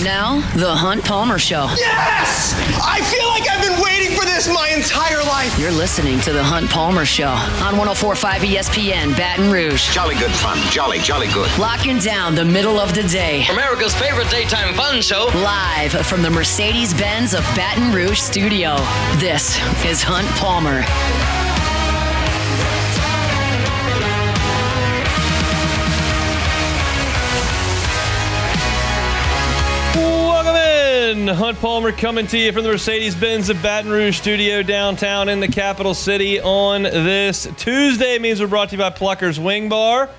Now, The Hunt Palmer Show. Yes! I feel like I've been waiting for this my entire life. You're listening to The Hunt Palmer Show on 104.5 ESPN Baton Rouge. Jolly good fun. Jolly good. Locking down the middle of the day. America's favorite daytime fun show. Live from the Mercedes-Benz of Baton Rouge studio. This is Hunt Palmer. Welcome in. Hunt Palmer coming to you from the Mercedes-Benz of Baton Rouge studio downtown in the capital city on this Tuesday. It means we're brought to you by Plucker's Wing Bar.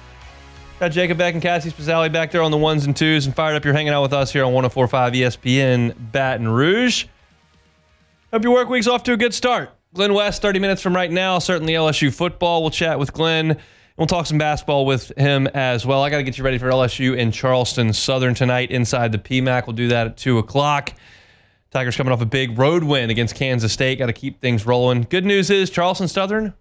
Got Jacob Beck and Cassie Spazali back there on the ones and twos, and fired up you're hanging out with us here on 104.5 ESPN Baton Rouge. Hope your work week's off to a good start. Glen West, 30 minutes from right now. Certainly LSU football. We'll chat with Glen. We'll talk some basketball with him as well. I got to get you ready for LSU in Charleston Southern tonight inside the PMAC. We'll do that at 2 o'clock. Tigers coming off a big road win against Kansas State. Got to keep things rolling. Good news is Charleston Southern,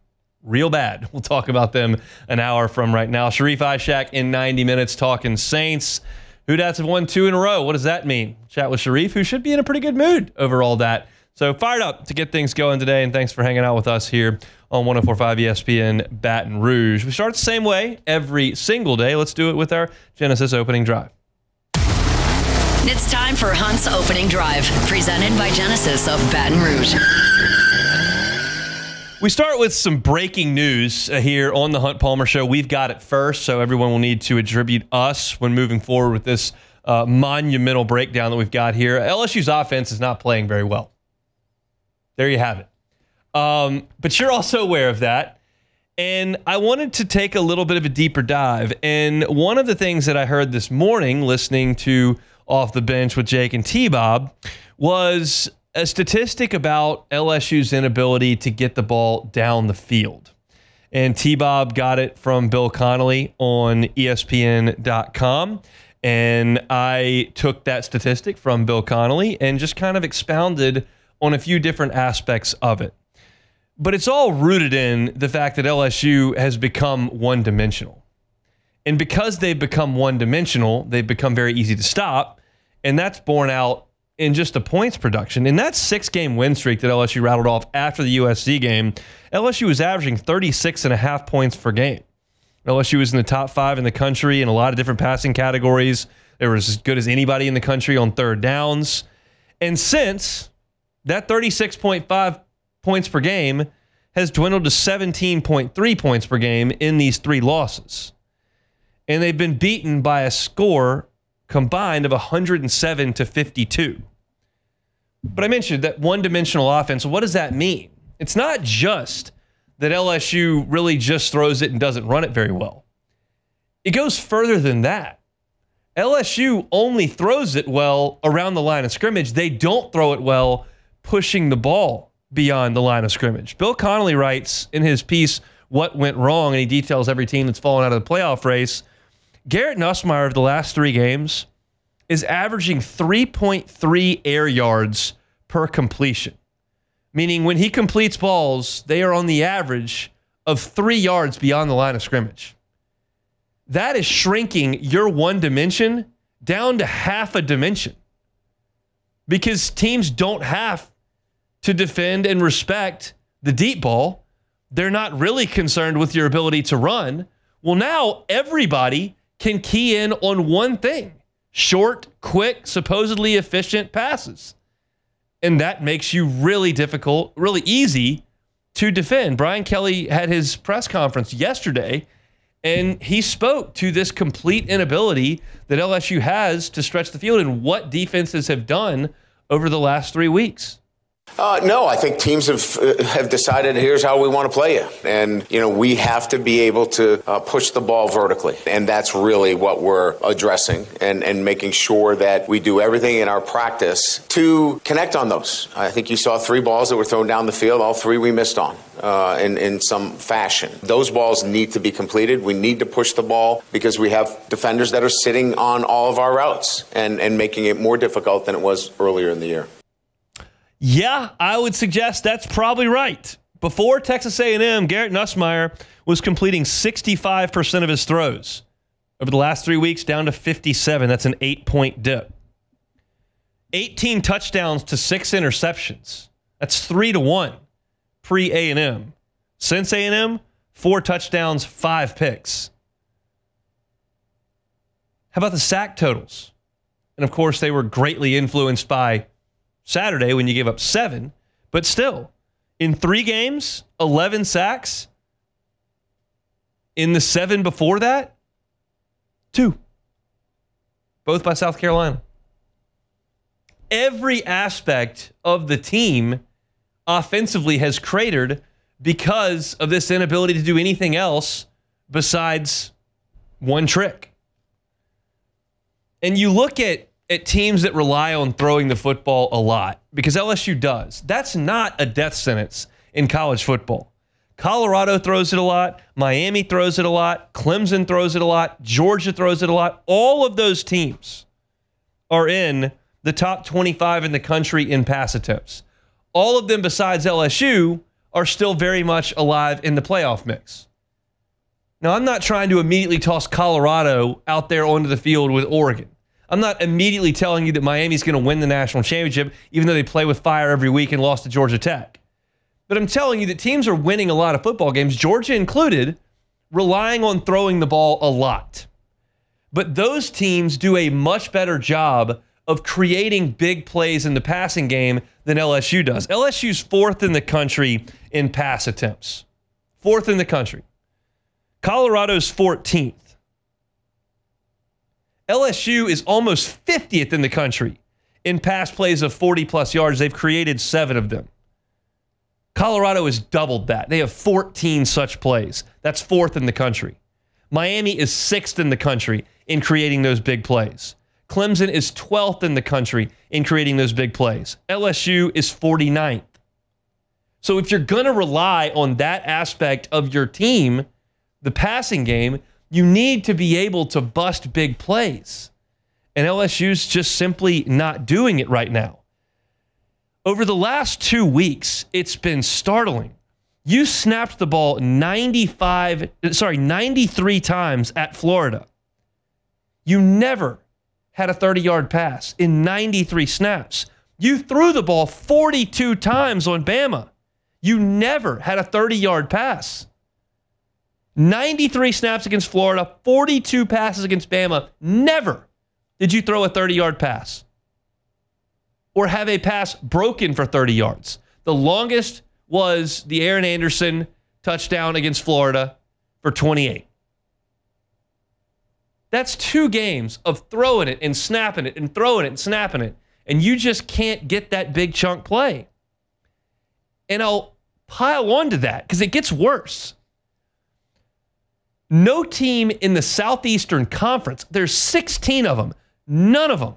real bad. We'll talk about them an hour from right now. Sharif Ishak in 90 minutes talking Saints. Hoodats have won 2 in a row. What does that mean? Chat with Sharif, who should be in a pretty good mood over all that. So fired up to get things going today, and thanks for hanging out with us here on 104.5 ESPN Baton Rouge. We start the same way every single day. Let's do it with our Genesis opening drive. It's time for Hunt's opening drive, presented by Genesis of Baton Rouge. We start with some breaking news here on the Hunt Palmer Show. We've got it first, so everyone will need to attribute us when moving forward with this monumental breakdown that we've got here. LSU's offense is not playing very well. There you have it. But you're also aware of that. And I wanted to take a little bit of a deeper dive. And one of the things that I heard this morning listening to Off the Bench with Jake and T-Bob was a statistic about LSU's inability to get the ball down the field. And T-Bob got it from Bill Connolly on ESPN.com. And I took that statistic from Bill Connolly and just kind of expounded on a few different aspects of it. But it's all rooted in the fact that LSU has become one-dimensional. And because they've become one-dimensional, they've become very easy to stop, and that's borne out in just the points production. In that 6-game win streak that LSU rattled off after the USC game, LSU was averaging 36.5 points per game. LSU was in the top 5 in the country in a lot of different passing categories. They were as good as anybody in the country on third downs. And since that 36.5 points per game has dwindled to 17.3 points per game in these 3 losses. And they've been beaten by a score combined of 107-52. But I mentioned that one-dimensional offense. What does that mean? It's not just that LSU really just throws it and doesn't run it very well. It goes further than that. LSU only throws it well around the line of scrimmage. They don't throw it well pushing the ball beyond the line of scrimmage. Bill Connolly writes in his piece, What Went Wrong, and he details every team that's fallen out of the playoff race. Garrett Nussmeier of the last 3 games is averaging 3.3 air yards per completion, meaning when he completes balls, they are on the average of 3 yards beyond the line of scrimmage. That is shrinking your one dimension down to half a dimension because teams don't have to defend and respect the deep ball. They're not really concerned with your ability to run. Well, now everybody can key in on one thing: short, quick, supposedly efficient passes. And that makes you really difficult, really easy to defend. Brian Kelly had his press conference yesterday, and he spoke to this complete inability that LSU has to stretch the field and what defenses have done over the last 3 weeks. No, I think teams have decided here's how we want to play you. And, we have to be able to push the ball vertically. And that's really what we're addressing and making sure that we do everything in our practice to connect on those. I think you saw 3 balls that were thrown down the field. All 3 we missed on in some fashion. Those balls need to be completed. We need to push the ball because we have defenders that are sitting on all of our routes and making it more difficult than it was earlier in the year. Yeah, I would suggest that's probably right. Before Texas A&M, Garrett Nussmeier was completing 65% of his throws. Over the last 3 weeks, down to 57. That's an 8-point dip. 18 touchdowns to 6 interceptions. That's 3-1 pre-A&M. Since A&M, 4 touchdowns, 5 picks. How about the sack totals? And of course, they were greatly influenced by Saturday when you gave up 7. But still, in 3 games, 11 sacks. In the 7 before that, 2. Both by South Carolina. Every aspect of the team offensively has cratered because of this inability to do anything else besides one trick. And you look at teams that rely on throwing the football a lot, because LSU does. That's not a death sentence in college football. Colorado throws it a lot. Miami throws it a lot. Clemson throws it a lot. Georgia throws it a lot. All of those teams are in the top 25 in the country in pass attempts. All of them besides LSU are still very much alive in the playoff mix. Now, I'm not trying to immediately toss Colorado out there onto the field with Oregon. I'm not immediately telling you that Miami's going to win the national championship, even though they play with fire every week and lost to Georgia Tech. But I'm telling you that teams are winning a lot of football games, Georgia included, relying on throwing the ball a lot. But those teams do a much better job of creating big plays in the passing game than LSU does. LSU's 4th in the country in pass attempts. 4th in the country. Colorado's 14th. LSU is almost 50th in the country in pass plays of 40-plus yards. They've created 7 of them. Colorado has doubled that. They have 14 such plays. That's 4th in the country. Miami is 6th in the country in creating those big plays. Clemson is 12th in the country in creating those big plays. LSU is 49th. So if you're going to rely on that aspect of your team, the passing game, you need to be able to bust big plays. And LSU's just simply not doing it right now. Over the last 2 weeks, it's been startling. You snapped the ball 93 times at Florida. You never had a 30-yard pass in 93 snaps. You threw the ball 42 times on Bama. You never had a 30-yard pass. 93 snaps against Florida, 42 passes against Bama. Never did you throw a 30-yard pass or have a pass broken for 30 yards. The longest was the Aaron Anderson touchdown against Florida for 28. That's 2 games of throwing it and snapping it and throwing it and snapping it, and you just can't get that big chunk play. And I'll pile on to that because it gets worse. No team in the Southeastern Conference, there's 16 of them, none of them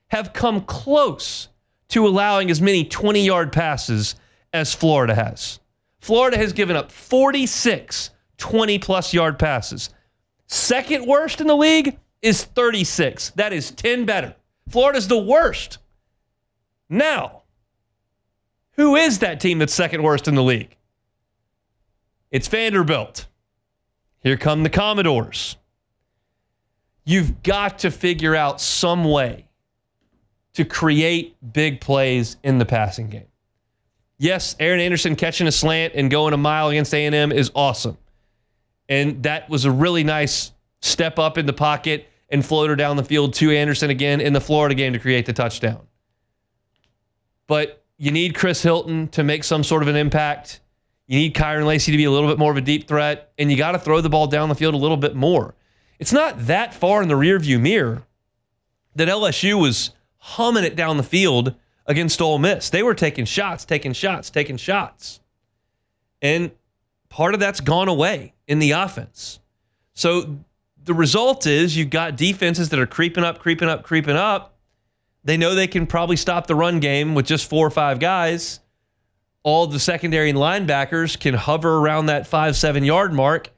have come close to allowing as many 20-yard passes as Florida has. Florida has given up 46 20-plus yard passes. Second worst in the league is 36. That is 10 better. Florida's the worst. Now, who is that team that's second worst in the league? It's Vanderbilt. Here come the Commodores. You've got to figure out some way to create big plays in the passing game. Yes, Aaron Anderson catching a slant and going a mile against A&M is awesome. And that was a really nice step up in the pocket and floater down the field to Anderson again in the Florida game to create the touchdown. But you need Chris Hilton to make some sort of an impact. You need Kyron Lacey to be a little bit more of a deep threat, and you got to throw the ball down the field a little bit more. It's not that far in the rearview mirror that LSU was humming it down the field against Ole Miss. They were taking shots. And part of that's gone away in the offense. So the result is you've got defenses that are creeping up. They know they can probably stop the run game with just 4 or 5 guys. All the secondary and linebackers can hover around that 5-7 yard mark,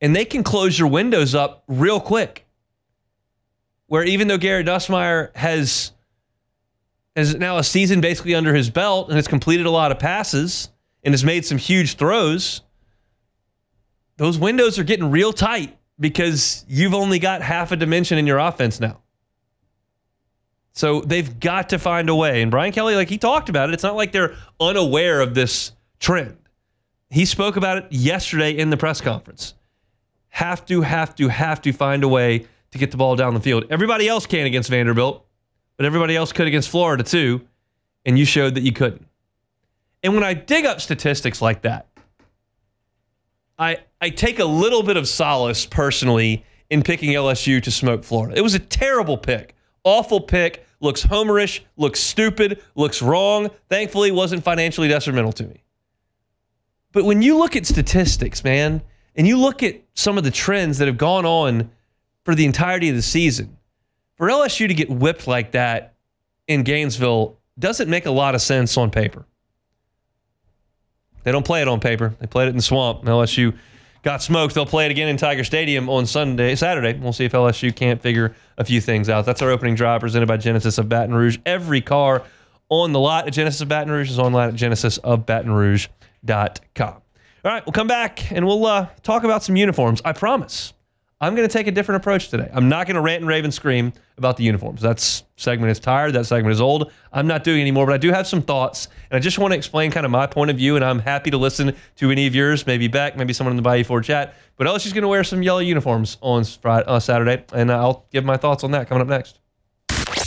and they can close your windows up real quick. Where even though Garrett Nussmeier has now a season basically under his belt and has completed a lot of passes and has made some huge throws, those windows are getting real tight because you've only got half a dimension in your offense now. So they've got to find a way. And Brian Kelly, like he talked about it, it's not like they're unaware of this trend. He spoke about it yesterday in the press conference. Have to find a way to get the ball down the field. Everybody else can against Vanderbilt, but everybody else could against Florida too, and you showed that you couldn't. And when I dig up statistics like that, I take a little bit of solace personally in picking LSU to smoke Florida. It was a terrible pick. Awful pick. Looks homerish, looks stupid, looks wrong. Thankfully, wasn't financially detrimental to me. But when you look at statistics, man, and you look at some of the trends that have gone on for the entirety of the season, for LSU to get whipped like that in Gainesville doesn't make a lot of sense on paper. They don't play it on paper. They played it in the swamp. LSU got smoked. They'll play it again in Tiger Stadium on Saturday. We'll see if LSU can't figure a few things out. That's our opening drive presented by Genesis of Baton Rouge. Every car on the lot at Genesis of Baton Rouge is online at genesisofbatonrouge.com. All right, we'll come back and we'll talk about some uniforms. I promise. I'm going to take a different approach today. I'm not going to rant and rave and scream about the uniforms. That segment is tired. That segment is old. I'm not doing it anymore, but I do have some thoughts, and I just want to explain kind of my point of view, and I'm happy to listen to any of yours, maybe Beck, maybe someone in the Bayou Ford chat. But LSU's going to wear some yellow uniforms on Saturday, and I'll give my thoughts on that coming up next.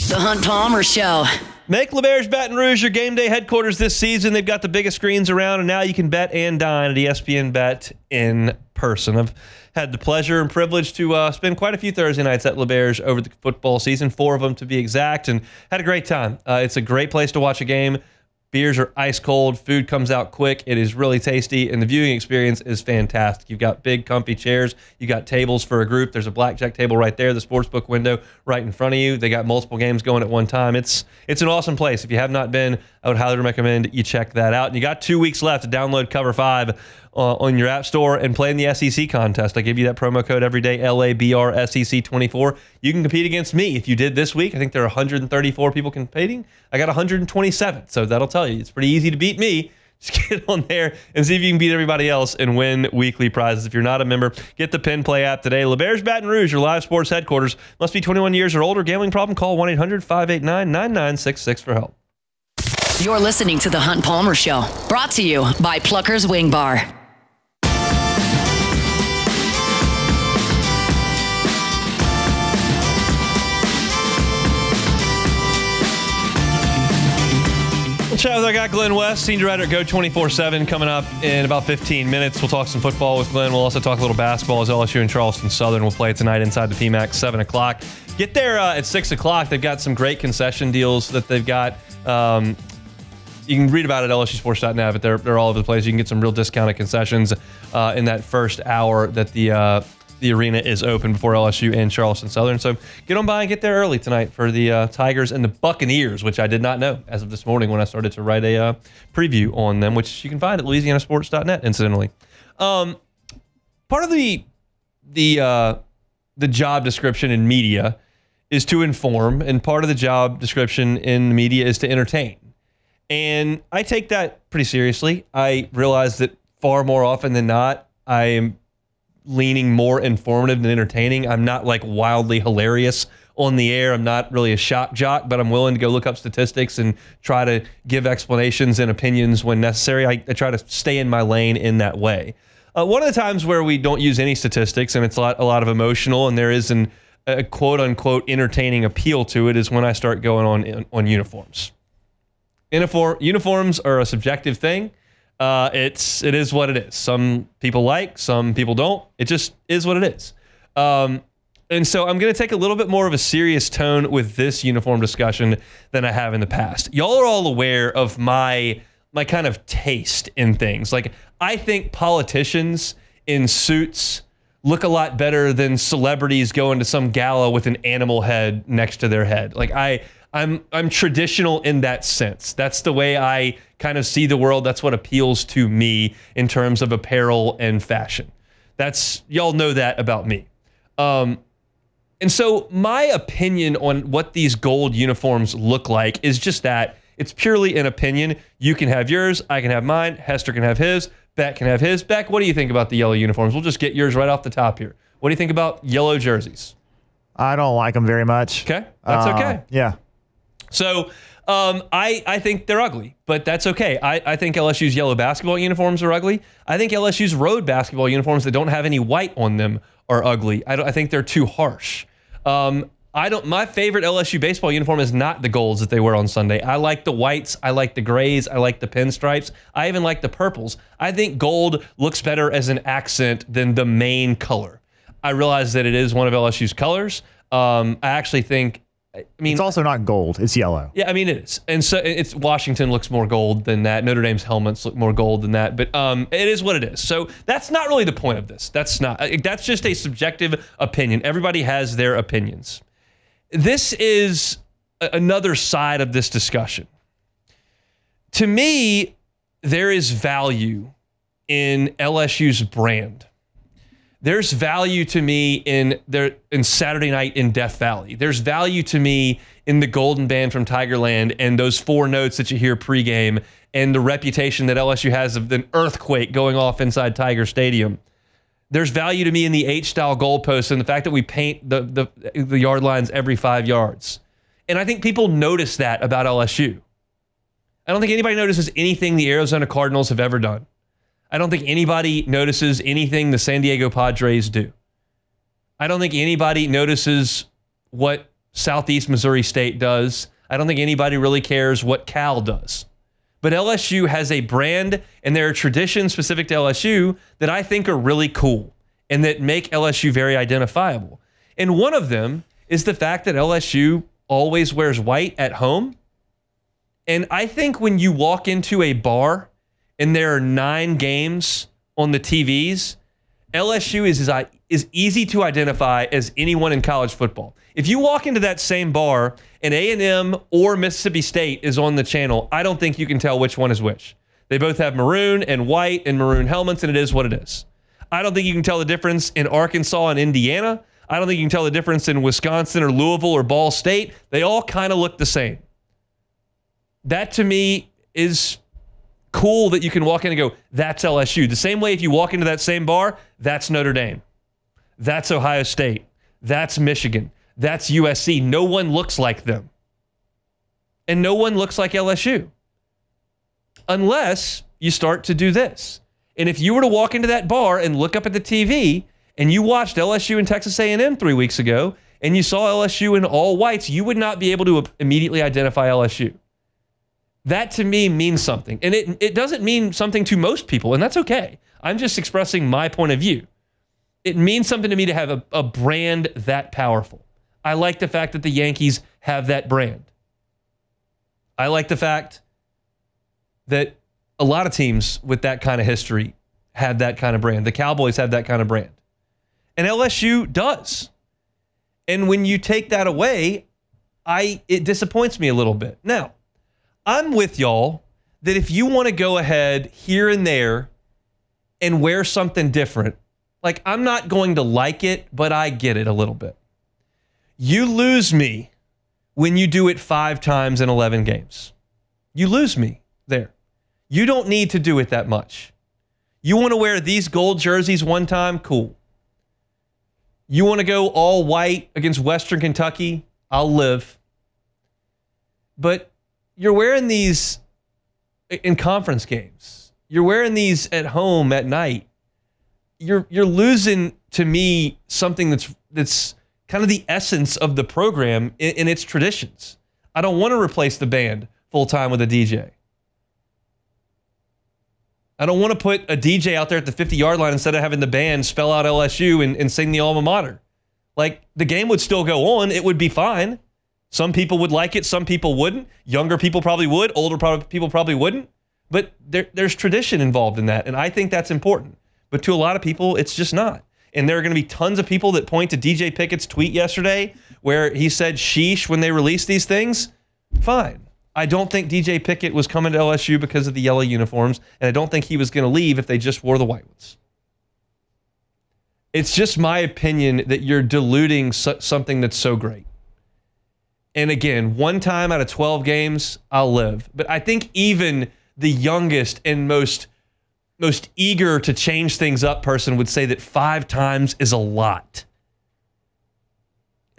The Hunt Palmer Show. Make LeBear's Baton Rouge your game day headquarters this season. They've got the biggest screens around, and now you can bet and dine at ESPN Bet in person. I've had the pleasure and privilege to spend quite a few Thursday nights at LeBear's over the football season, 4 of them to be exact, and had a great time. It's a great place to watch a game. Beers are ice cold. Food comes out quick. It is really tasty, and the viewing experience is fantastic. You've got big, comfy chairs. You got tables for a group. There's a blackjack table right there. The sportsbook window right in front of you. They got multiple games going at one time. It's an awesome place. If you have not been, I would highly recommend you check that out. And you got 2 weeks left to download Cover 5 on your app store and play in the SEC contest. I give you that promo code every day, LABRSEC24. You can compete against me if you did this week. I think there are 134 people competing. I got 127, so that'll tell you. It's pretty easy to beat me. Just get on there and see if you can beat everybody else and win weekly prizes. If you're not a member, get the Pin Play app today. LeBear's Baton Rouge, your live sports headquarters. Must be 21 years or older. Gambling problem? Call 1-800-589-9966 for help. You're listening to The Hunt Palmer Show, brought to you by Plucker's Wing Bar. We'll chat with our guy Glen West, senior writer at Go247, coming up in about 15 minutes. We'll talk some football with Glen. We'll also talk a little basketball as LSU and Charleston Southern will play tonight inside the PMAC, 7 o'clock. Get there at 6 o'clock. They've got some great concession deals that they've got. You can read about it at LSUsports.net, but they're all over the place. You can get some real discounted concessions in that first hour that the arena is open before LSU and Charleston Southern. So get on by and get there early tonight for the Tigers and the Buccaneers, which I did not know as of this morning when I started to write a preview on them, which you can find at LouisianaSports.net, incidentally. Part of the job description in media is to inform, and part of the job description in media is to entertain. And I take that pretty seriously. I realize that far more often than not, I am leaning more informative than entertaining. I'm not like wildly hilarious on the air. I'm not really a shock jock, but I'm willing to go look up statistics and try to give explanations and opinions when necessary. I try to stay in my lane in that way. One of the times where we don't use any statistics and it's a lot of emotional and there is a quote unquote entertaining appeal to it is when I start going on uniforms. Uniforms are a subjective thing. It is what it is. Some people like, some people don't. It just is what it is. And so I'm going to take a little bit more of a serious tone with this uniform discussion than I have in the past. Y'all are all aware of my kind of taste in things. Like, I think politicians in suits look a lot better than celebrities going to some gala with an animal head next to their head. Like, I'm traditional in that sense. That's the way I kind of see the world. That's what appeals to me in terms of apparel and fashion. Y'all know that about me. And so my opinion on what these gold uniforms look like is just that. It's purely an opinion. You can have yours. I can have mine. Hester can have his. Beck can have his. Beck, what do you think about the yellow uniforms? We'll just get yours right off the top here. What do you think about yellow jerseys? I don't like them very much. Okay, that's okay. Yeah. So I think they're ugly, but that's okay. I think LSU's yellow basketball uniforms are ugly. I think LSU's road basketball uniforms that don't have any white on them are ugly. I think they're too harsh. My favorite LSU baseball uniform is not the golds that they wear on Sunday. I like the whites. I like the grays. I like the pinstripes. I even like the purples. I think gold looks better as an accent than the main color. I realize that it is one of LSU's colors. I actually think, it's also not gold. It's yellow. Yeah, I mean, it is. And so it's Washington looks more gold than that. Notre Dame's helmets look more gold than that. But it is what it is. So that's not really the point of this. That's just a subjective opinion. Everybody has their opinions. This is another side of this discussion. To me, there is value in LSU's brand. There's value to me in Saturday Night in Death Valley. There's value to me in the Golden Band from Tigerland and those 4 notes that you hear pregame and the reputation that LSU has of an earthquake going off inside Tiger Stadium. There's value to me in the H-style goalposts and the fact that we paint the yard lines every 5 yards. And I think people notice that about LSU. I don't think anybody notices anything the Arizona Cardinals have ever done. I don't think anybody notices anything the San Diego Padres do. I don't think anybody notices what Southeast Missouri State does. I don't think anybody really cares what Cal does. But LSU has a brand and there are traditions specific to LSU that I think are really cool and that make LSU very identifiable. And one of them is the fact that LSU always wears white at home. And I think when you walk into a bar and there are 9 games on the TVs, LSU is as easy to identify as anyone in college football. If you walk into that same bar and A&M or Mississippi State is on the channel, I don't think you can tell which one is which. They both have maroon and white and maroon helmets, and it is what it is. I don't think you can tell the difference in Arkansas and Indiana. I don't think you can tell the difference in Wisconsin or Louisville or Ball State. They all kind of look the same. That to me is cool that you can walk in and go, that's LSU. The same way if you walk into that same bar, that's Notre Dame. That's Ohio State. That's Michigan. That's USC. No one looks like them. And no one looks like LSU. Unless you start to do this. And if you were to walk into that bar and look up at the TV and you watched LSU and Texas A&M 3 weeks ago and you saw LSU in all whites, you would not be able to immediately identify LSU. That to me means something. And it doesn't mean something to most people, and that's okay. I'm just expressing my point of view. It means something to me to have a brand that powerful. I like the fact that the Yankees have that brand. I like the fact that a lot of teams with that kind of history have that kind of brand. The Cowboys have that kind of brand. And LSU does. And when you take that away, it disappoints me a little bit. Now, I'm with y'all that if you want to go ahead here and there and wear something different, like I'm not going to like it, but I get it a little bit. You lose me when you do it 5 times in 11 games. You lose me there. You don't need to do it that much. You want to wear these gold jerseys one time? Cool. You want to go all white against Western Kentucky? I'll live. But you're wearing these in conference games. You're wearing these at home at night. You're losing to me something that's kind of the essence of the program in its traditions. I don't want to replace the band full time with a DJ. I don't want to put a DJ out there at the 50-yard line instead of having the band spell out LSU and sing the alma mater. Like, the game would still go on. It would be fine. Some people would like it. Some people wouldn't. Younger people probably would. Older people probably wouldn't. But there's tradition involved in that, and I think that's important. But to a lot of people, it's just not. And there are going to be tons of people that point to DJ Pickett's tweet yesterday where he said sheesh when they released these things. Fine. I don't think DJ Pickett was coming to LSU because of the yellow uniforms, and I don't think he was going to leave if they just wore the white ones. It's just my opinion that you're diluting something that's so great. And again, 1 time out of 12 games, I'll live. But I think even the youngest and most eager to change things up person would say that 5 times is a lot.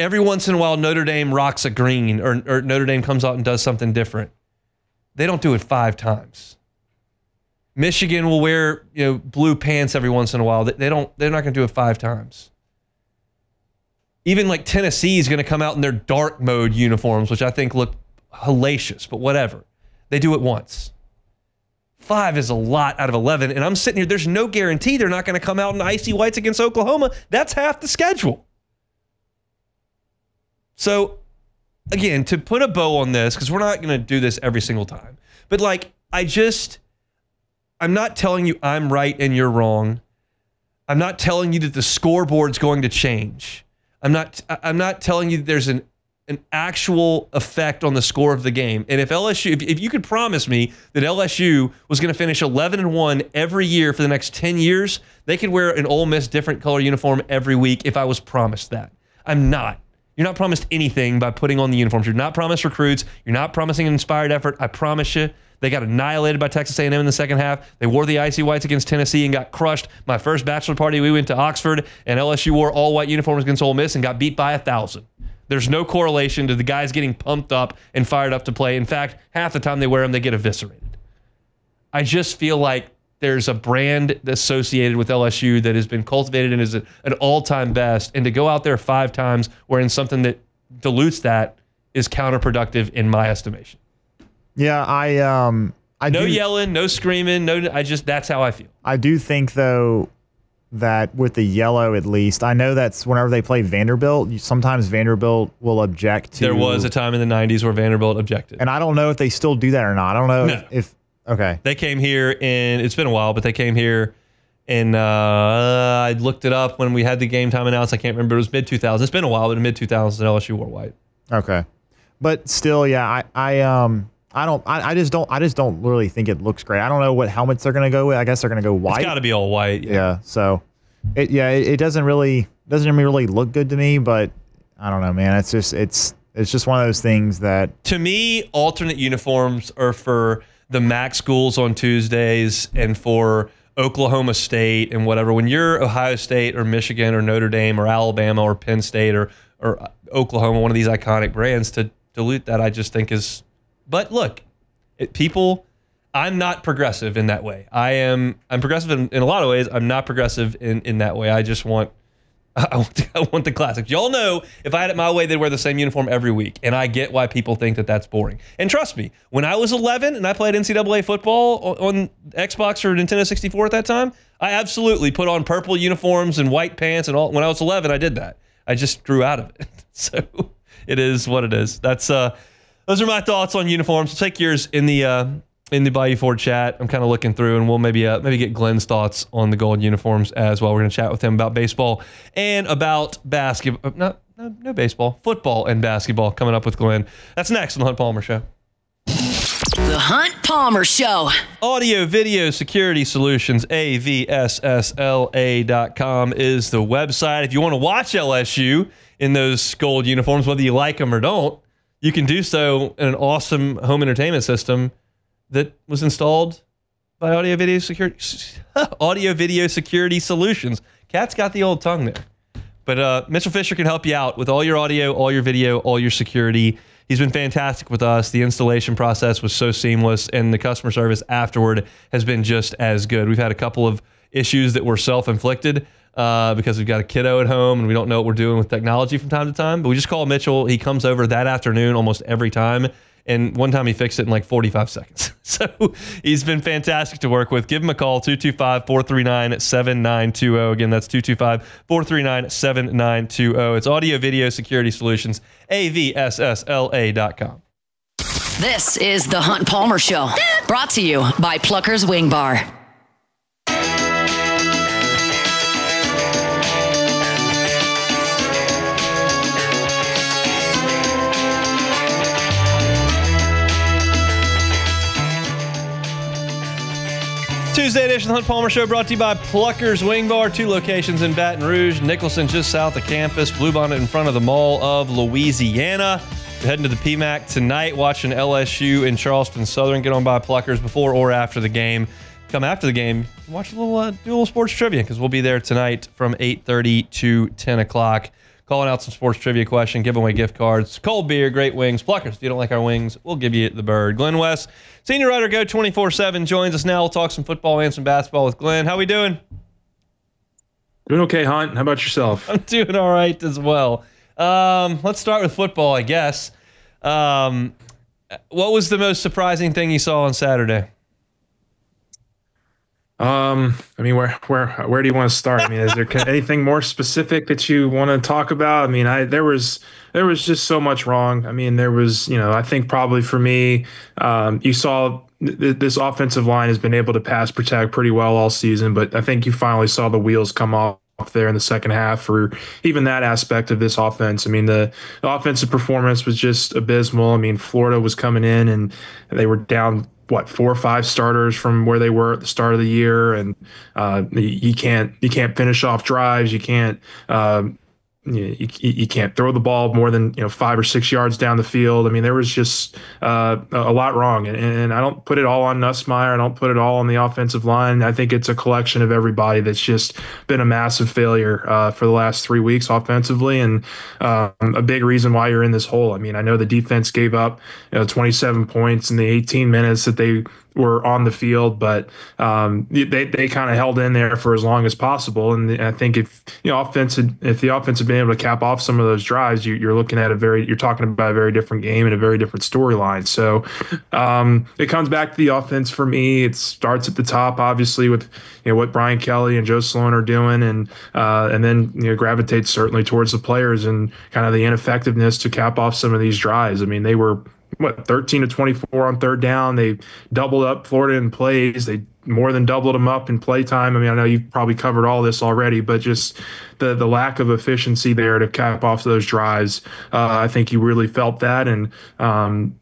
Every once in a while, Notre Dame rocks a green or Notre Dame comes out and does something different. They don't do it 5 times. Michigan will wear blue pants every once in a while. They're not going to do it 5 times. Even like Tennessee is going to come out in their dark mode uniforms, which I think look hellacious, but whatever. They do it once. 5 is a lot out of 11, and I'm sitting here. There's no guarantee they're not going to come out in icy whites against Oklahoma. That's half the schedule. So, again, to put a bow on this, because we're not going to do this every single time, but like I'm not telling you I'm right and you're wrong. I'm not telling you that the scoreboard's going to change. I'm not telling you that there's an actual effect on the score of the game. And if LSU, if you could promise me that LSU was going to finish 11-1 every year for the next 10 years, they could wear an Ole Miss different color uniform every week if I was promised that. I'm not. You're not promised anything by putting on the uniforms. You're not promised recruits. You're not promising an inspired effort. I promise you. They got annihilated by Texas A&M in the second half. They wore the icy whites against Tennessee and got crushed. My first bachelor party, we went to Oxford, and LSU wore all white uniforms against Ole Miss and got beat by 1,000. There's no correlation to the guys getting pumped up and fired up to play. In fact, half the time they wear them, they get eviscerated. I just feel like there's a brand associated with LSU that has been cultivated and is an all-time best, and to go out there 5 times wearing something that dilutes that is counterproductive in my estimation. Yeah, I no do, yelling, no screaming, that's how I feel. I do think though that with the yellow, at least, I know that's whenever they play Vanderbilt, sometimes Vanderbilt will object to. There was a time in the 90s where Vanderbilt objected, and I don't know if they still do that or not. I don't know if okay. They came here and it's been a while, but they came here and I looked it up when we had the game time announced. I can't remember. It was mid 2000s. It's been a while, but in mid 2000s, LSU wore white. Okay, but still, yeah, I just don't really think it looks great. I don't know what helmets they're gonna go with. I guess they're gonna go white. It's got to be all white. Yeah. So, it doesn't really look good to me. But I don't know, man. It's just one of those things that to me, alternate uniforms are for the MAC schools on Tuesdays and for Oklahoma State and whatever. When you're Ohio State or Michigan or Notre Dame or Alabama or Penn State or Oklahoma, one of these iconic brands, to dilute that, I just think is. But look, I'm not progressive in that way. I'm progressive in a lot of ways. I'm not progressive in that way. I just want I want the classics. Y'all know if I had it my way, they'd wear the same uniform every week. And I get why people think that that's boring. And trust me, when I was 11 and I played NCAA football on Xbox or Nintendo 64 at that time, I absolutely put on purple uniforms and white pants and all. When I was 11, I did that. I just grew out of it. So it is what it is. That's those are my thoughts on uniforms. We'll take yours in the Bayou Ford chat. I'm kind of looking through, and we'll maybe get Glen's thoughts on the gold uniforms as well. We're going to chat with him about baseball and about basketball. No baseball, football and basketball coming up with Glen. That's next on the Hunt Palmer Show. The Hunt Palmer Show. Audio Video Security Solutions, avssla.com is the website. If you want to watch LSU in those gold uniforms, whether you like them or don't, you can do so in an awesome home entertainment system that was installed by Audio Video Security Solutions. Cat's got the old tongue there. But Mitchell Fisher can help you out with all your audio, all your video, all your security. He's been fantastic with us. The installation process was so seamless, and the customer service afterward has been just as good. We've had a couple of issues that were self-inflicted because we've got a kiddo at home and we don't know what we're doing with technology from time to time. But we just call Mitchell. He comes over that afternoon almost every time. And one time he fixed it in like 45 seconds. So he's been fantastic to work with. Give him a call, 225-439-7920. Again, that's 225-439-7920. It's Audio Video Security Solutions, avssla.com. This is the Hunt Palmer Show, brought to you by Plucker's Wing Bar. Tuesday edition of the Hunt Palmer Show brought to you by Plucker's Wing Bar. 2 locations in Baton Rouge, Nicholson just south of campus, Bluebonnet in front of the Mall of Louisiana. We're heading to the PMAC tonight, watching LSU and Charleston Southern get on by Plucker's before or after the game. Come after the game, watch do a little sports trivia because we'll be there tonight from 8:30 to 10 o'clock. calling out some sports trivia question, giving away gift cards, cold beer, great wings. Pluckers, if you don't like our wings, we'll give you the bird. Glen West, senior writer, Go 24/7, joins us now. We'll talk some football and some basketball with Glenn. How we doing? Doing okay, Hunt. How about yourself? I'm doing all right as well. Let's start with football, I guess. What was the most surprising thing you saw on Saturday? I mean, where do you want to start? I mean, is there anything more specific that you want to talk about? I mean, there was just so much wrong. I mean, there was, I think probably for me, you saw this offensive line has been able to pass protect pretty well all season, but I think you finally saw the wheels come off there in the second half for even that aspect of this offense. I mean, the offensive performance was just abysmal. I mean, Florida was coming in and they were down 4 or 5 starters from where they were at the start of the year, and you can't finish off drives. You can't you can't throw the ball more than 5 or 6 yards down the field. I mean, there was just a lot wrong, and I don't put it all on Nussmeier. I don't put it all on the offensive line. I think it's a collection of everybody that's just been a massive failure for the last 3 weeks offensively, and a big reason why you're in this hole. I mean, I know the defense gave up 27 points in the 18 minutes that they were on the field, but they kind of held in there for as long as possible. And I think if the offense had been able to cap off some of those drives, you're looking at you're talking about a very different game and a very different storyline. So it comes back to the offense for me. It starts at the top, obviously, with what Brian Kelly and Joe Sloan are doing, and then gravitates certainly towards the players and kind of the ineffectiveness to cap off some of these drives. I mean, they were 13 to 24 on third down. They doubled up Florida in plays. They more than doubled them up in play time. I mean, I know you've probably covered all this already, but just the lack of efficiency there to cap off those drives, I think you really felt that. And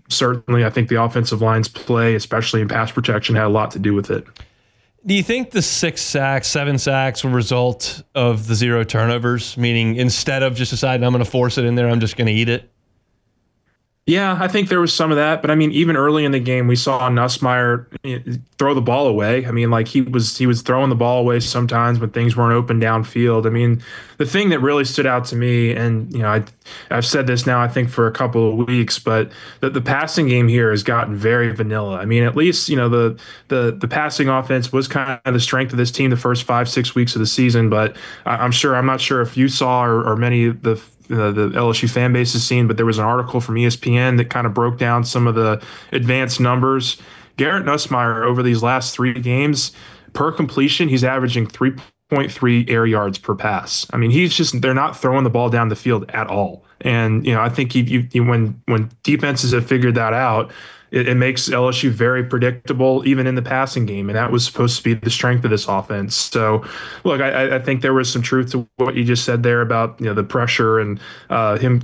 certainly I think the offensive line's play, especially in pass protection, had a lot to do with it. Do you think the 6 sacks, 7 sacks were a result of the 0 turnovers? Meaning instead of just deciding I'm going to force it in there, I'm just going to eat it? Yeah, I think there was some of that, but I mean, even early in the game, we saw Nussmeier throw the ball away. I mean, like he was throwing the ball away sometimes when things weren't open downfield. I mean, the thing that really stood out to me, and I've said this now I think for a couple of weeks, but the passing game here has gotten very vanilla. I mean, at least the passing offense was kind of the strength of this team the first 5-6 weeks of the season, but I'm not sure if you saw or many of the LSU fan base has seen, but there was an article from ESPN that kind of broke down some of the advanced numbers. Garrett Nussmeier, over these last 3 games, per completion, he's averaging 3.3 air yards per pass. I mean, they're not throwing the ball down the field at all. And, I think when defenses have figured that out, it makes LSU very predictable, even in the passing game, and that was supposed to be the strength of this offense. So, look, I think there was some truth to what you just said there about the pressure and him,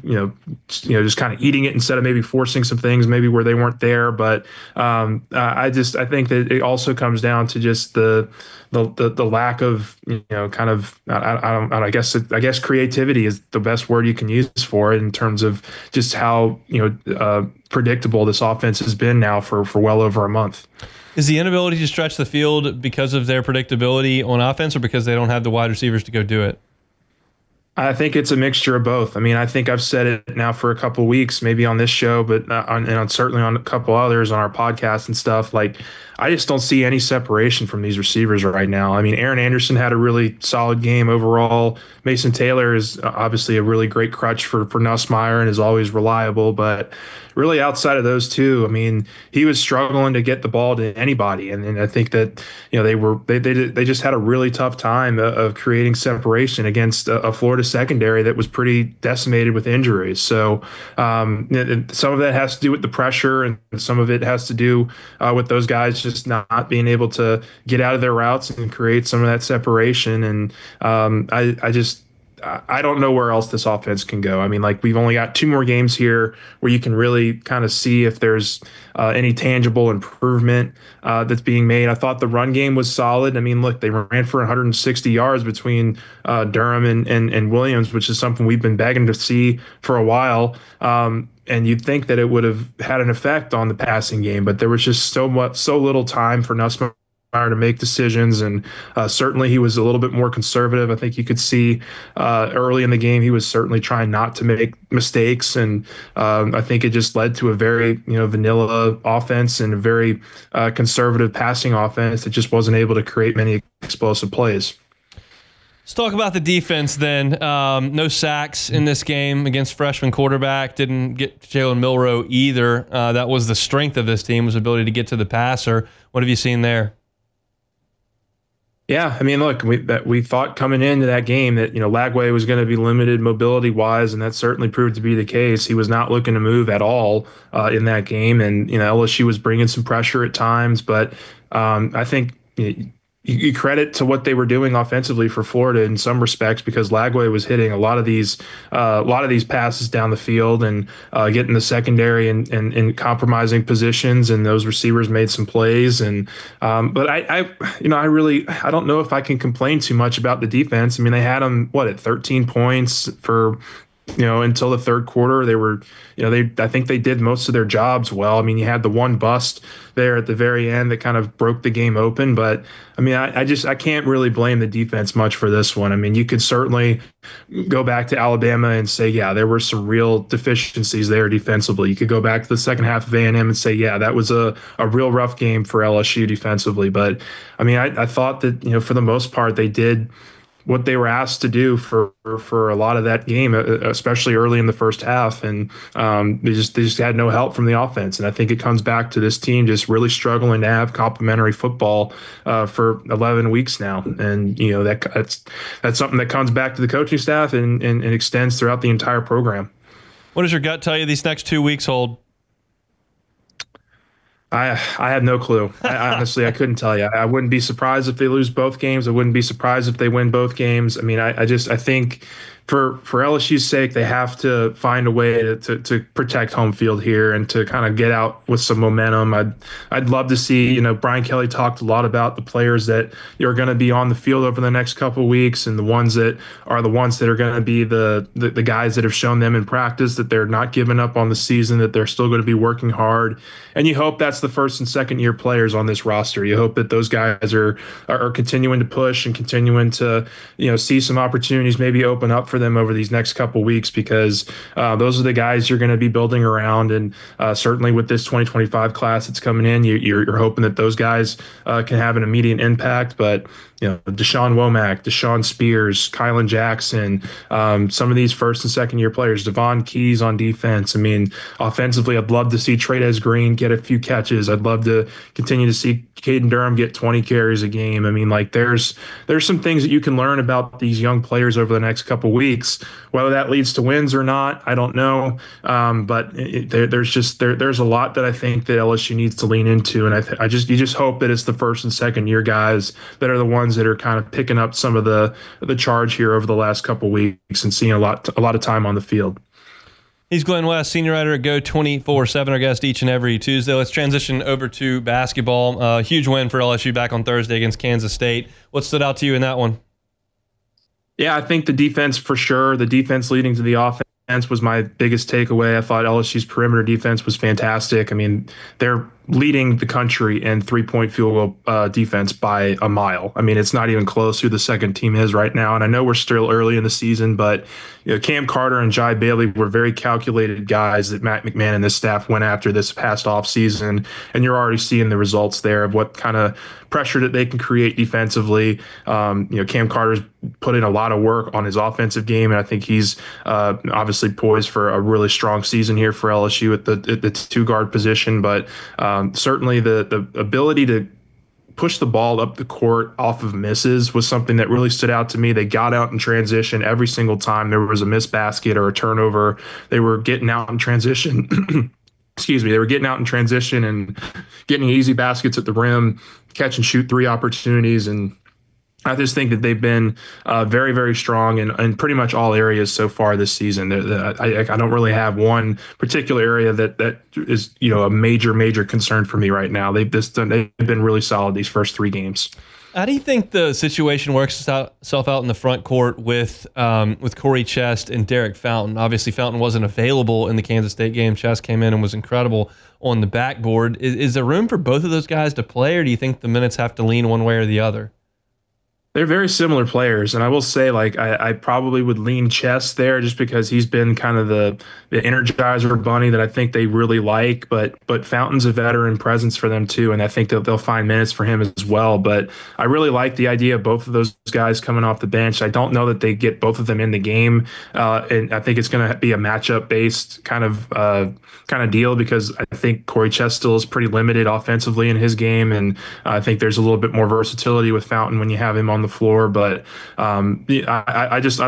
just kind of eating it instead of maybe forcing some things maybe where they weren't there. But I think that it also comes down to just the lack of kind of I guess creativity is the best word you can use for it in terms of just how predictable this offense has been now for well over a month. Is the inability to stretch the field because of their predictability on offense, or because they don't have the wide receivers to go do it? I think it's a mixture of both. I mean, I think I've said it now for a couple of weeks, maybe on this show, but certainly on a couple others on our podcast and stuff. Like, I just don't see any separation from these receivers right now. I mean, Aaron Anderson had a really solid game overall. Mason Taylor is obviously a really great crutch for Nussmeier and is always reliable, but really outside of those two, I mean, he was struggling to get the ball to anybody, and I think that they just had a really tough time of creating separation against a Florida secondary that was pretty decimated with injuries. So some of that has to do with the pressure, and some of it has to do with those guys just not being able to get out of their routes and create some of that separation. And I don't know where else this offense can go. I mean, like, we've only got 2 more games here where you can really kind of see if there's any tangible improvement that's being made. I thought the run game was solid. I mean, look, they ran for 160 yards between Durham and Williams, which is something we've been begging to see for a while. And you'd think that it would have had an effect on the passing game, but there was just so little time for Nussmeier to make decisions, and certainly he was a little bit more conservative. I think you could see early in the game he was certainly trying not to make mistakes, and I think it just led to a very vanilla offense and a very conservative passing offense that just wasn't able to create many explosive plays. Let's talk about the defense then. No sacks in this game against freshman quarterback. Didn't get Jalen Milroe either. That was the strength of this team, was ability to get to the passer. What have you seen there? Yeah, I mean, look, we thought coming into that game that Lagway was going to be limited mobility-wise, and that certainly proved to be the case. He was not looking to move at all in that game, and LSU was bringing some pressure at times, but I think you credit to what they were doing offensively for Florida in some respects, because Lagway was hitting a lot of these passes down the field and getting the secondary and compromising positions, and those receivers made some plays. And but I don't know if I can complain too much about the defense. I mean, they had them at 13 points for until the third quarter. They were, I think they did most of their jobs well. I mean, you had the one bust there at the very end that kind of broke the game open, but I mean, I can't really blame the defense much for this one. I mean, you could certainly go back to Alabama and say, yeah, there were some real deficiencies there defensively. You could go back to the second half of A&M and say, yeah, that was a real rough game for LSU defensively. But I mean, I thought that, for the most part, they did what they were asked to do for a lot of that game, especially early in the first half, and they just had no help from the offense. And I think it comes back to this team just really struggling to have complementary football for 11 weeks now, and that's something that comes back to the coaching staff and extends throughout the entire program. What does your gut tell you these next 2 weeks hold? I have no clue. Honestly, I couldn't tell you. I wouldn't be surprised if they lose both games. I wouldn't be surprised if they win both games. I mean, I think for LSU's sake, they have to find a way to protect home field here and to kind of get out with some momentum. I'd love to see, Brian Kelly talked a lot about the players that are going to be on the field over the next couple of weeks, and the ones that are going to be the guys that have shown them in practice that they're not giving up on the season, that they're still going to be working hard. And you hope that's the first and second year players on this roster. You hope that those guys are continuing to push and continuing to, see some opportunities maybe open up for them over these next couple weeks, because those are the guys you're going to be building around. And certainly with this 2025 class that's coming in, you're hoping that those guys can have an immediate impact. But Deshaun Womack, Deshaun Spears, Kylan Jackson, some of these first and second year players, Devon Keys on defense. I mean, offensively, I'd love to see Trey'Dez Green get a few catches. I'd love to continue to see Caden Durham get 20 carries a game. I mean, like there's some things that you can learn about these young players over the next couple weeks. Whether that leads to wins or not, I don't know. But there's a lot that I think that LSU needs to lean into, and you just hope that it's the first and second year guys that are the ones that are kind of picking up some of the charge here over the last couple weeks and seeing a lot of time on the field. He's Glen West, senior writer at Go 24/7, our guest each and every Tuesday. Let's transition over to basketball. Huge win for LSU back on Thursday against Kansas State. What stood out to you in that one? Yeah, I think the defense for sure. The defense leading to the offense was my biggest takeaway. I thought LSU's perimeter defense was fantastic. I mean, they're leading the country in three-point field goal defense by a mile. I mean, it's not even close who the second team is right now. And I know we're still early in the season, but Cam Carter and Jai Bailey were very calculated guys that Matt McMahon and his staff went after this past offseason. And you're already seeing the results there of what kind of pressure that they can create defensively. Cam Carter's put in a lot of work on his offensive game, and I think he's obviously poised for a really strong season here for LSU at the two-guard position. But certainly the ability to push the ball up the court off of misses was something that really stood out to me. They got out in transition every single time there was a missed basket or a turnover. They were getting out in transition. Excuse me. They were getting out in transition and getting easy baskets at the rim, catch and shoot three opportunities. And I just think that they've been very, very strong in pretty much all areas so far this season. I don't really have one particular area that is a major concern for me right now. They've been really solid these first three games. How do you think the situation works itself out in the front court with Corey Chest and Derek Fountain? Obviously, Fountain wasn't available in the Kansas State game. Chest came in and was incredible on the backboard. Is there room for both of those guys to play, or do you think the minutes have to lean one way or the other? They're very similar players, and I will say, like, I probably would lean Chest there just because he's been kind of the energizer bunny that I think they really like. But Fountain's a veteran presence for them too, and I think that they'll find minutes for him as well. But I really like the idea of both of those guys coming off the bench. I don't know that they get both of them in the game, and I think it's going to be a matchup based kind of deal because I think Corey Chest still is pretty limited offensively in his game, and I think there's a little bit more versatility with Fountain when you have him on the floor. But I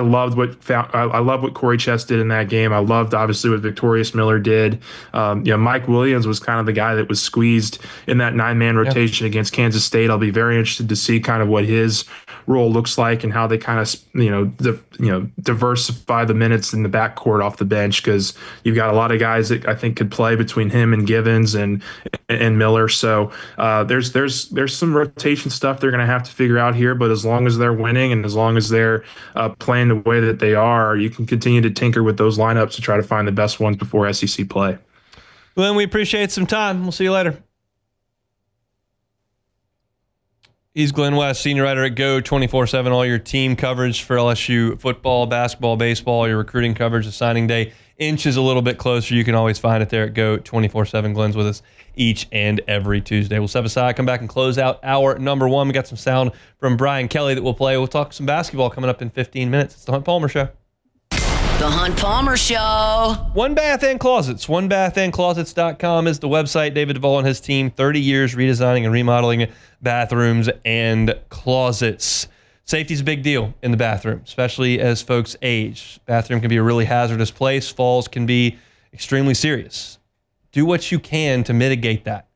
loved what Corey Chest did in that game. I loved obviously what Victorious Miller did. Mike Williams was kind of the guy that was squeezed in that 9-man rotation against Kansas State. I'll be very interested to see kind of what his role looks like and how they kind of diversify the minutes in the backcourt off the bench, because you've got a lot of guys that I think could play between him and Givens and Miller. So there's some rotation stuff they're going to have to figure out here, but as long as they're winning and as long as they're playing the way that they are, you can continue to tinker with those lineups to try to find the best ones before SEC play. Glenn, we appreciate some time. We'll see you later. He's Glen West, senior writer at Go 24/7. All your team coverage for LSU football, basketball, baseball, your recruiting coverage of signing day inches a little bit closer. You can always find it there at Go 24/7. Glen's with us each and every Tuesday. We'll step aside, come back and close out hour number one. We got some sound from Brian Kelly that we'll play. We'll talk some basketball coming up in 15 minutes. It's the Hunt Palmer Show. The Hunt Palmer Show. One Bath and Closets. OneBathAndClosets.com is the website. David Duvall and his team, 30 years redesigning and remodeling bathrooms and closets. Safety's a big deal in the bathroom, especially as folks age. Bathroom can be a really hazardous place. Falls can be extremely serious. Do what you can to mitigate that.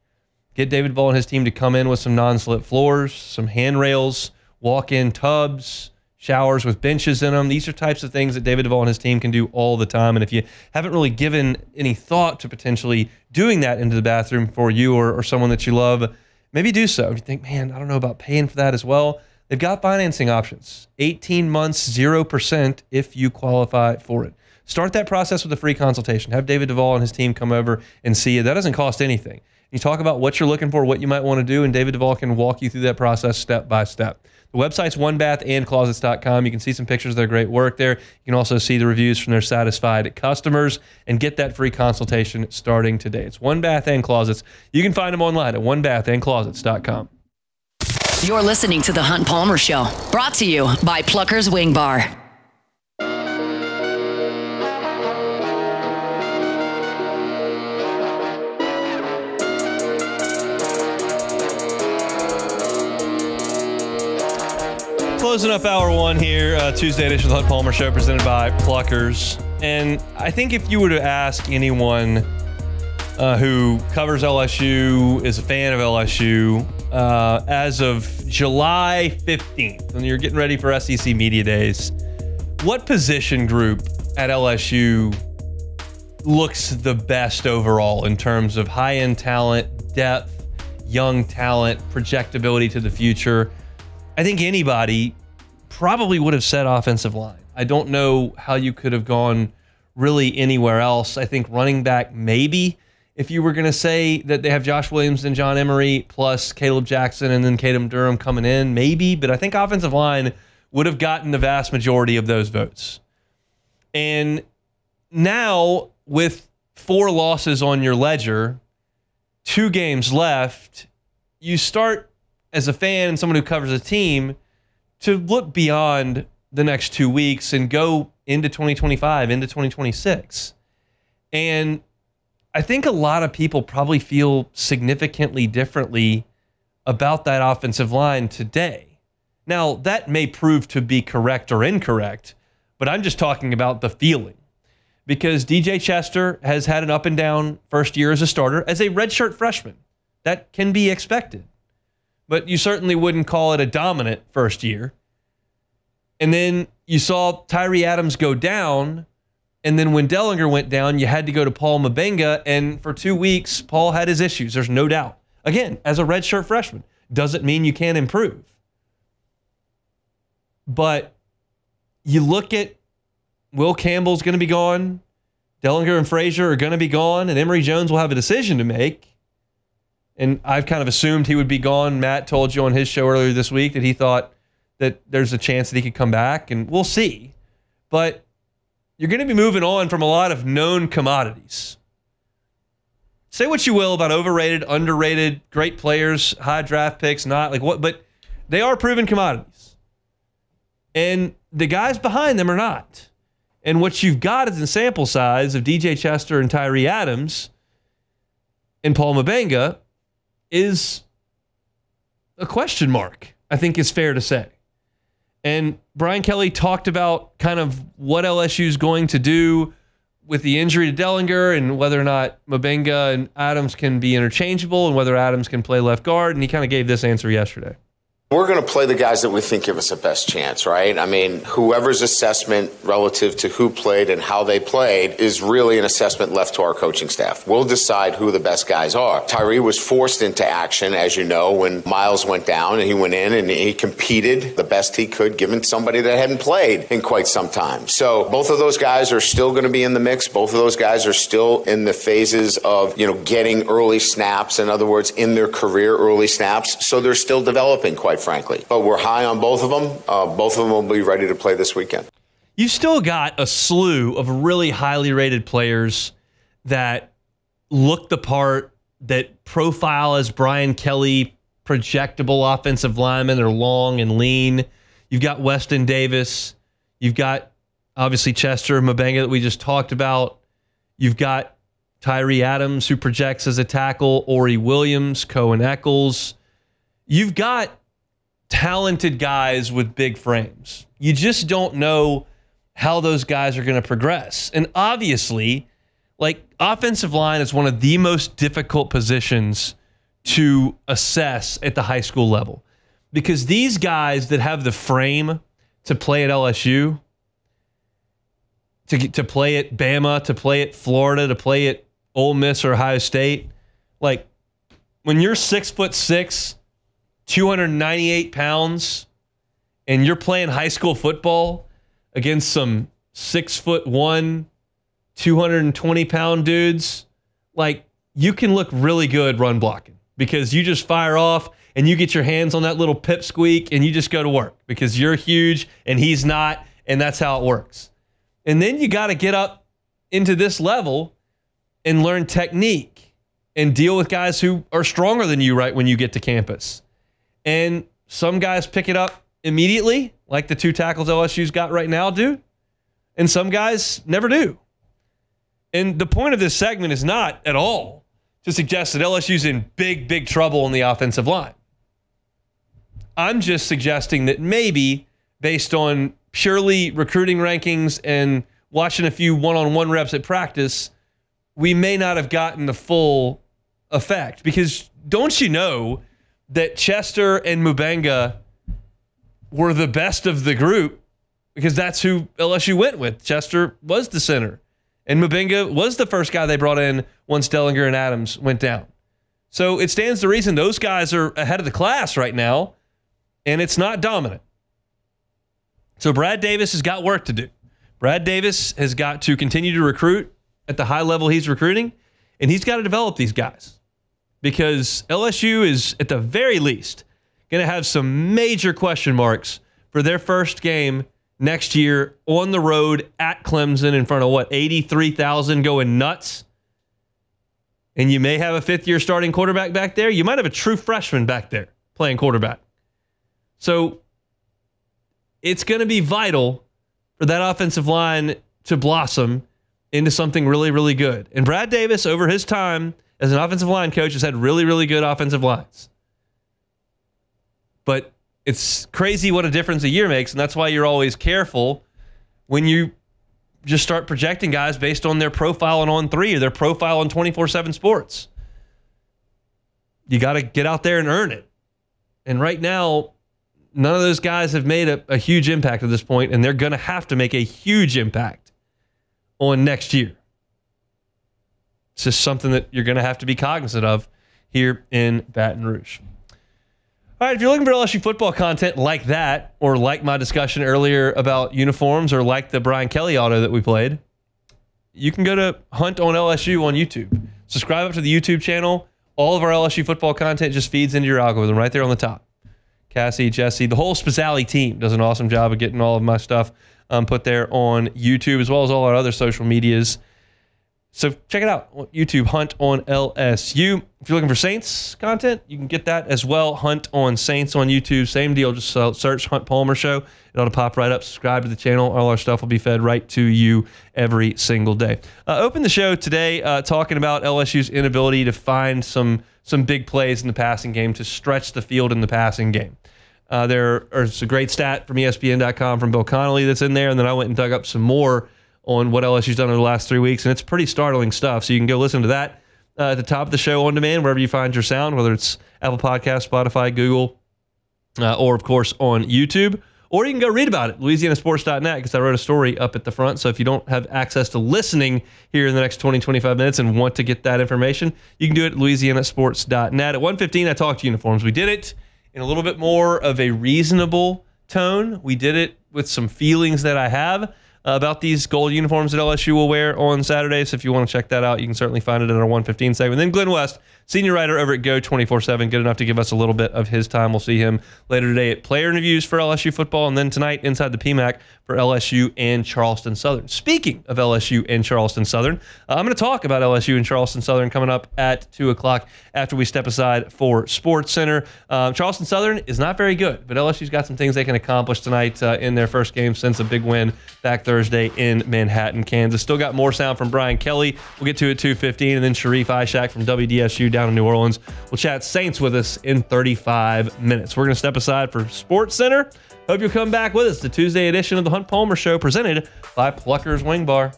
Get David Duvall and his team to come in with some non-slip floors, some handrails, walk-in tubs, showers with benches in them. These are types of things that David Duvall and his team can do all the time. And if you haven't really given any thought to potentially doing that into the bathroom for you or someone that you love, maybe do so. If you think, man, I don't know about paying for that as well, they've got financing options. 18 months, 0% if you qualify for it. Start that process with a free consultation. Have David Duvall and his team come over and see you. That doesn't cost anything. You talk about what you're looking for, what you might want to do, and David Duvall can walk you through that process step by step. The website's OneBathAndClosets.com. You can see some pictures of their great work there. You can also see the reviews from their satisfied customers and get that free consultation starting today. It's One Bath and Closets. You can find them online at OneBathAndClosets.com. You're listening to The Hunt Palmer Show, brought to you by Plucker's Wing Bar. Closing up hour one here, Tuesday edition of the Hunt Palmer Show, presented by Pluckers. And I think if you were to ask anyone who covers LSU, is a fan of LSU, as of July 15th, when you're getting ready for SEC Media Days, what position group at LSU looks the best overall in terms of high-end talent, depth, young talent, projectability to the future? I think anybody probably would have said offensive line. I don't know how you could have gone really anywhere else. I think running back, maybe, if you were going to say that they have Josh Williams and John Emery plus Caleb Jackson and then Caden Durham coming in, maybe. But I think offensive line would have gotten the vast majority of those votes. And now, with 4 losses on your ledger, 2 games left, you start, as a fan and someone who covers a team, to look beyond the next 2 weeks and go into 2025, into 2026. And I think a lot of people probably feel significantly differently about that offensive line today. Now, that may prove to be correct or incorrect, but I'm just talking about the feeling. Because DJ Chester has had an up and down first year as a starter, as a redshirt freshman. That can be expected. But you certainly wouldn't call it a dominant first year. And then you saw Tyree Adams go down, and then when Dellinger went down, you had to go to Paul Mubenga, and for 2 weeks, Paul had his issues, there's no doubt. Again, as a redshirt freshman, doesn't mean you can't improve. But you look at Will Campbell's going to be gone. Dellinger and Frazier are going to be gone, and Emory Jones will have a decision to make. And I've kind of assumed he would be gone. Matt told you on his show earlier this week that he thought that there's a chance that he could come back, and we'll see. But you're going to be moving on from a lot of known commodities. Say what you will about overrated, underrated, great players, high draft picks, not like what, but they are proven commodities. And the guys behind them are not. And what you've got is a sample size of DJ Chester and Tyree Adams and Paul Mubenga is a question mark, I think is fair to say. And Brian Kelly talked about kind of what LSU is going to do with the injury to Dellinger and whether or not Mubenga and Adams can be interchangeable and whether Adams can play left guard. And he kind of gave this answer yesterday. We're going to play the guys that we think give us the best chance, right? I mean, whoever's assessment relative to who played and how they played is really an assessment left to our coaching staff. We'll decide who the best guys are. Tyree was forced into action, as you know, when Miles went down, and he went in and he competed the best he could, given somebody that hadn't played in quite some time. So both of those guys are still going to be in the mix. Both of those guys are still in the phases of, getting early snaps. In other words, in their career, early snaps. So they're still developing, quite frankly. But we're high on both of them. Both of them will be ready to play this weekend. You've still got a slew of really highly rated players that look the part, that profile as Brian Kelly projectable offensive linemen. They're long and lean. You've got Weston Davis. You've got, obviously, Chester Mubenga that we just talked about. You've got Tyree Adams, who projects as a tackle, Ori Williams, Cohen Eccles. You've got talented guys with big frames. You just don't know how those guys are going to progress. And obviously, offensive line is one of the most difficult positions to assess at the high school level, because these guys that have the frame to play at LSU, to play at Bama, to play at Florida, to play at Ole Miss or Ohio State, when you're 6'6", 298 pounds, and you're playing high school football against some 6'1", 220-pound dudes, you can look really good run blocking because you just fire off and you get your hands on that little pipsqueak and you just go to work because you're huge and he's not, and that's how it works. And then you got to get up into this level and learn technique and deal with guys who are stronger than you right when you get to campus. And some guys pick it up immediately, like the two tackles LSU's got right now do, and some guys never do. And the point of this segment is not at all to suggest that LSU's in big, big trouble on the offensive line. I'm just suggesting that maybe, based on purely recruiting rankings and watching a few one-on-one reps at practice, we may not have gotten the full effect. Because don't you know that Chester and Mubenga were the best of the group, because that's who LSU went with. Chester was the center, and Mubenga was the first guy they brought in once Dellinger and Adams went down. So it stands to reason those guys are ahead of the class right now, and it's not dominant. So Brad Davis has got work to do. Brad Davis has got to continue to recruit at the high level he's recruiting, and he's got to develop these guys. Because LSU is, at the very least, going to have some major question marks for their first game next year on the road at Clemson in front of, 83,000 going nuts? And you may have a fifth-year starting quarterback back there. You might have a true freshman back there playing quarterback. So it's going to be vital for that offensive line to blossom into something really, really good. And Brad Davis, over his time as an offensive line coach, has had really, really good offensive lines. But it's crazy what a difference a year makes, and that's why you're always careful when you just start projecting guys based on their profile on On3 or their profile on 24/7 Sports. You got to get out there and earn it. And right now, none of those guys have made a huge impact at this point, and they're going to have to make a huge impact on next year. It's just something that you're going to have to be cognizant of here in Baton Rouge. All right, if you're looking for LSU football content like that, or like my discussion earlier about uniforms, or like the Brian Kelly auto that we played, you can go to Hunt on LSU on YouTube. Subscribe up to the YouTube channel. All of our LSU football content just feeds into your algorithm right there on the top. Cassie, Jesse, the whole Spazzali team does an awesome job of getting all of my stuff put there on YouTube, as well as all our other social medias. So check it out. YouTube, Hunt on LSU. If you're looking for Saints content, you can get that as well. Hunt on Saints on YouTube. Same deal. Just search Hunt Palmer Show. It ought to pop right up. Subscribe to the channel. All our stuff will be fed right to you every single day. Open the show today talking about LSU's inability to find some big plays in the passing game to stretch the field in the passing game. There's a great stat from ESPN.com from Bill Connolly that's in there, and then I went and dug up some more on what LSU's done over the last 3 weeks, and it's pretty startling stuff. So you can go listen to that at the top of the show on demand, wherever you find your sound, whether it's Apple Podcasts, Spotify, Google, or, of course, on YouTube. Or you can go read about it, LouisianaSports.net, because I wrote a story up at the front. So if you don't have access to listening here in the next 20, 25 minutes and want to get that information, you can do it at LouisianaSports.net. At 1:15, I talked uniforms. We did it in a little bit more of a reasonable tone. We did it with some feelings that I have about these gold uniforms that LSU will wear on Saturday. So if you want to check that out, you can certainly find it in our 1:15 segment. Then Glen West, senior writer over at Go 24/7, good enough to give us a little bit of his time. We'll see him later today at player interviews for LSU football, and then tonight inside the PMAC for LSU and Charleston Southern. Speaking of LSU and Charleston Southern, I'm going to talk about LSU and Charleston Southern coming up at 2 o'clock after we step aside for Sports Center. Charleston Southern is not very good, but LSU's got some things they can accomplish tonight in their first game since a big win back Thursday in Manhattan, Kansas. Still got more sound from Brian Kelly. We'll get to it at 2:15, and then Sharif Ishak from WDSU down in New Orleans will chat Saints with us in 35 minutes. We're going to step aside for Sports Center. Hope you'll come back with us. The Tuesday edition of the Hunt Palmer Show, presented by Plucker's Wing Bar.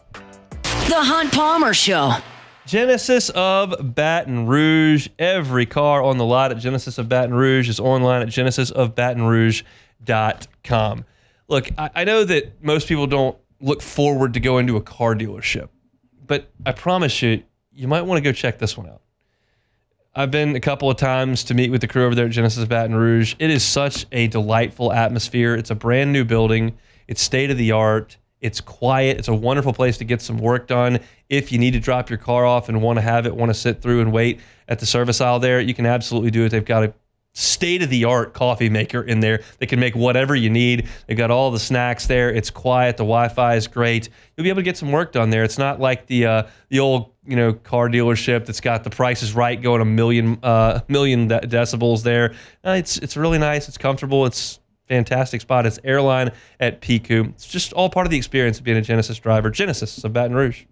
The Hunt Palmer Show. Genesis of Baton Rouge. Every car on the lot at Genesis of Baton Rouge is online at genesisofbatonrouge.com. Look, I know that most people don't look forward to going to a car dealership, but I promise you, you might want to go check this one out. I've been a couple of times to meet with the crew over there at Genesis of Baton Rouge. It is such a delightful atmosphere. It's a brand new building. It's state of the art. It's quiet. It's a wonderful place to get some work done. If you need to drop your car off and want to sit through and wait at the service aisle there, you can absolutely do it. They've got a state-of-the-art coffee maker in there that can make whatever you need. They've got all the snacks there. It's quiet. The Wi-Fi is great. You'll be able to get some work done there. It's not like the old car dealership that's got the prices right going a million decibels there. It's really nice. It's comfortable. It's fantastic spot. It's airline at Piku. It's just all part of the experience of being a Genesis driver. Genesis of Baton Rouge.